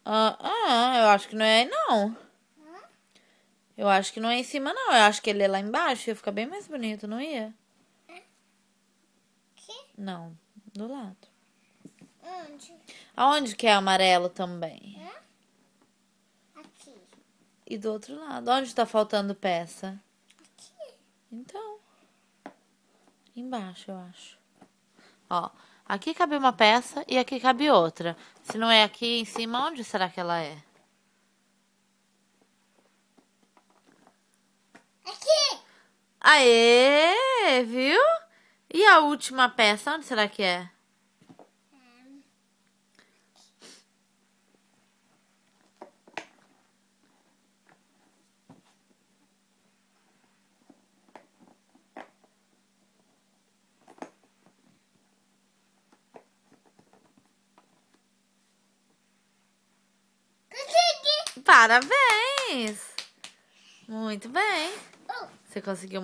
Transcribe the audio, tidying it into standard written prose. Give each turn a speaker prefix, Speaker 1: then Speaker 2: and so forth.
Speaker 1: Eu acho que não é aí, não. Eu acho que não é em cima, não. Eu acho que ele é lá embaixo. Ia ficar bem mais bonito, não ia?
Speaker 2: Aqui?
Speaker 1: Não, do lado.
Speaker 2: Onde?
Speaker 1: Aonde que é amarelo também?
Speaker 2: Aqui.
Speaker 1: E do outro lado? Onde tá faltando peça?
Speaker 2: Aqui.
Speaker 1: Então, embaixo, eu acho. Ó, aqui cabe uma peça e aqui cabe outra. Se não é aqui em cima, onde será que ela é?
Speaker 2: Aqui.
Speaker 1: Aê, viu? E a última peça, onde será que é?
Speaker 2: Consegui.
Speaker 1: Parabéns! Muito bem.
Speaker 2: Oh.
Speaker 1: Você conseguiu